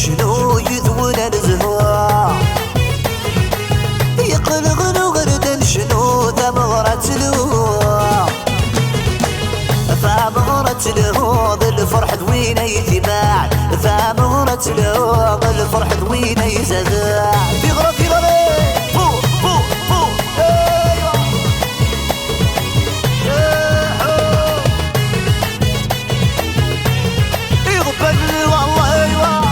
شنو يذونا الزهور يقلغلو غردا شنو ثمرة الهوى ثمرة الهوى الفرح دوينه يتباع ثمرة الهوى الفرح دوينه يزداع في غرب في غرب فوق فوق فوق ايوه يغبن والله ايوه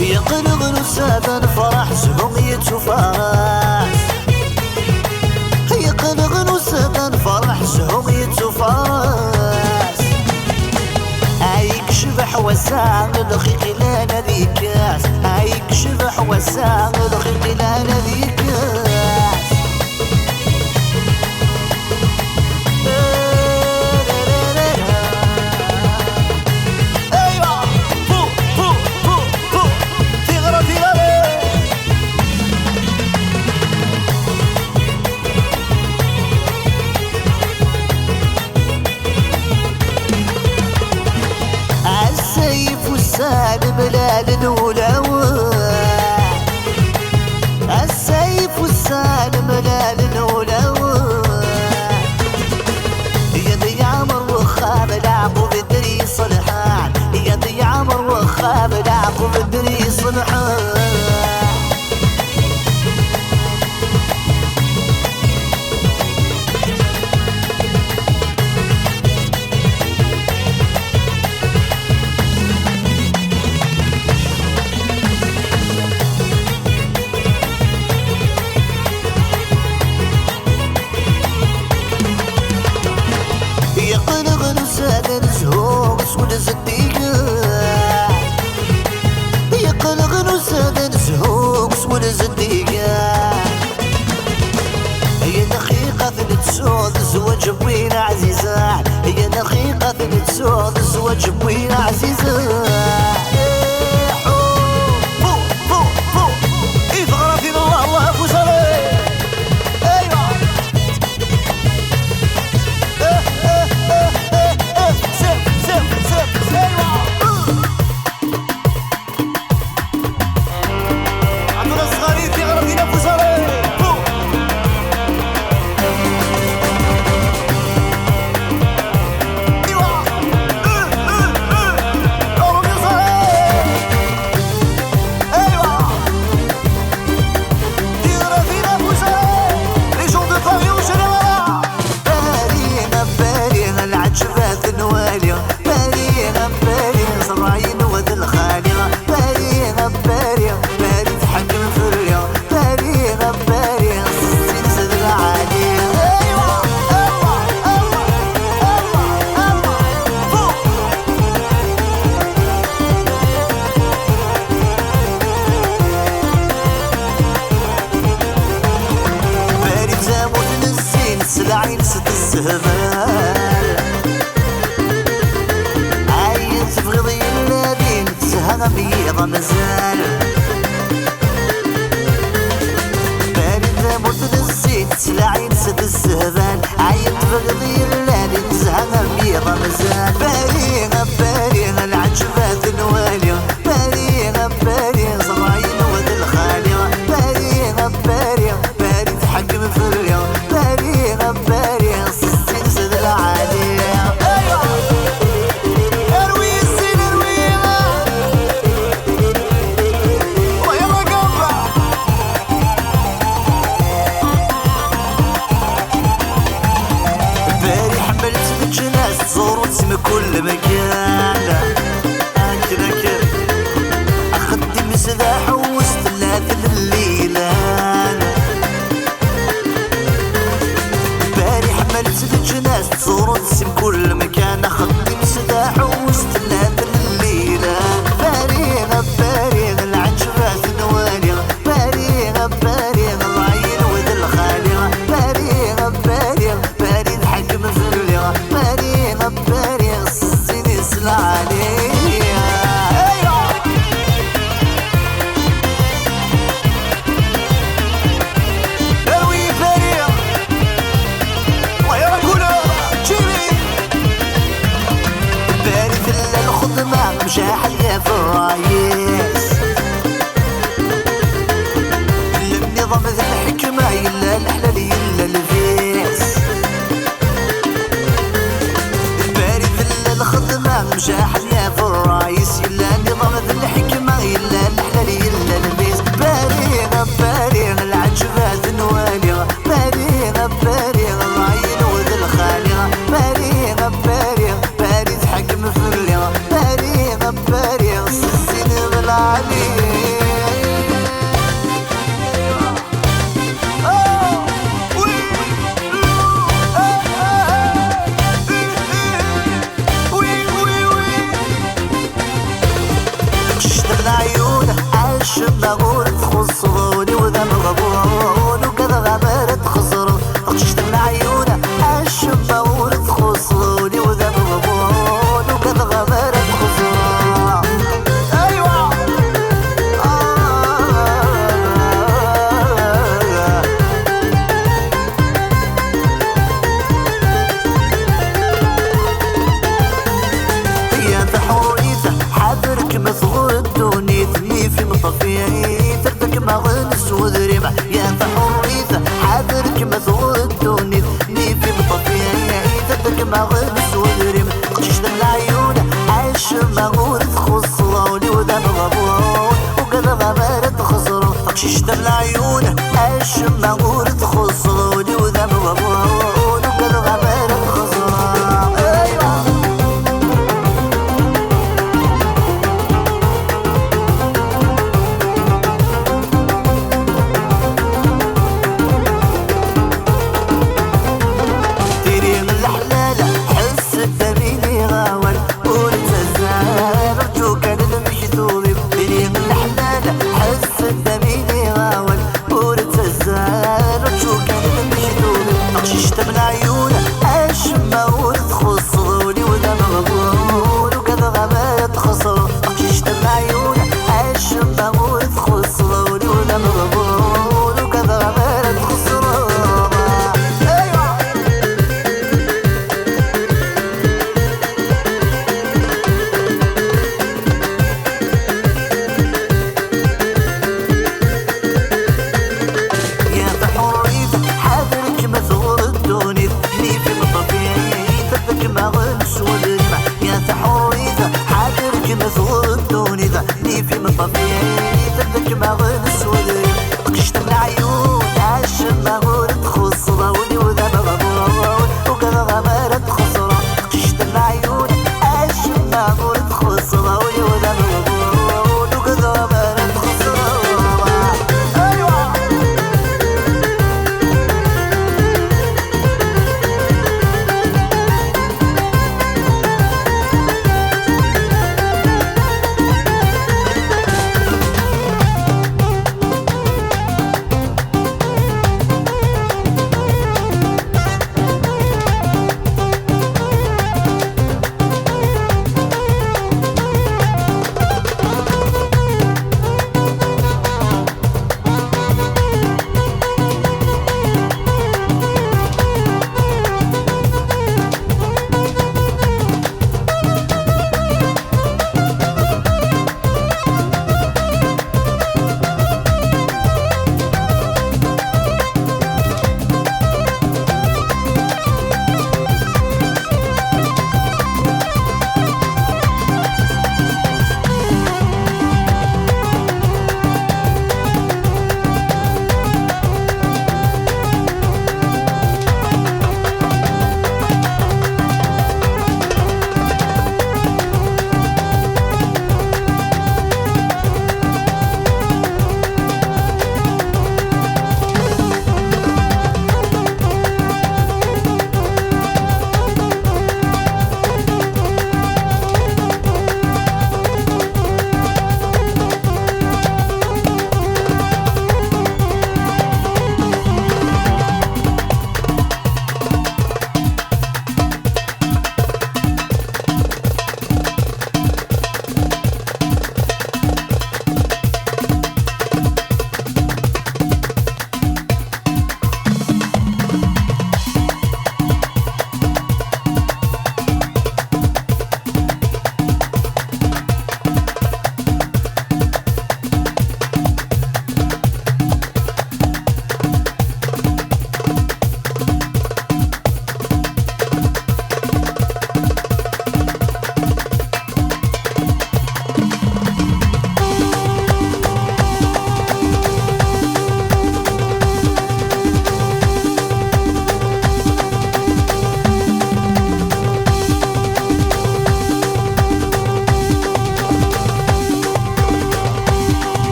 يقلغ نسابا فرح سهمية فاس يقلغ نسابا فرح سهمية فاس هايك شبح وسام الخيق لانا ذي كاس هايك شبح وسام الخيق لانا ذي كاس السالم لال ولوان السيف والسالم لال ولوان يا ذي عمر وخاب العقب الدري صلحان يا ذي عمر وخاب العقب الدري صلحان سود زديقة يقلغ نساد زهوق سود زديقة هي دقيقة تسود زواج بوين عزيزة هي دقيقة تسود زواج بوين عزيزة العين ست السهبال عايز في غضي الذين تسهل بيضا مازال بارد لابد للزين العين ست السهبال عايز في غضي الذين تسهل بيضا مازال باريغ باريغ العجبات الوالية باريغ باريغ زراعين ود الخالية باريغ باريغ بارد حكم في اليوم باريغ باريغ السين سد العالية اروي السين ارويها ويلا قبع باري حملت الجناس تزور وتسمى كل مكان اكل اخدم سلاح وسط الليل الليلان الجناس تزور وتسم كل مكان اخدم سلاح وسط الليل الليلان باريغ باريغ العجبات نواليغ باريغ باريغ العين ود الخاليغ باريغ باريغ باريغ حكم في الليغ باريغ باريغ السين يسلع عليه اروي مشاح يا في الرايس النظام ذا الحكمة يلا الحلال يلا الفيس البارد الخدمة مشاح يا في الرايس يلا النظام ذا الحكمة يلا الحلال يلا الفيس باريغ باريغ العجبات نوالي باريغ باريغ الراين وذا الخالي باريغ باريغ بارد حكم فلي باريغ باريغ السين بالعلي شمغور تخصروني وذا مغبون وكذا غمرت خسرون خشت من عيونه الشمغور تخصروني وذا مغبون وكذا غمرت خسرون ايوه يا تحويته حذرك مثغور الدوني ثني في مطفيه ما غنس وذريمة يا فحوريثة حاضرك مثغور الدوني ني في مطفيه ثبتك ما غنس وذريمة قشش دم العيونة عايش مغور تخصروني وذا مغبون وكذا غمارة خسرون قشش دم العيونة عايش مغور تخصروني وذا مغبون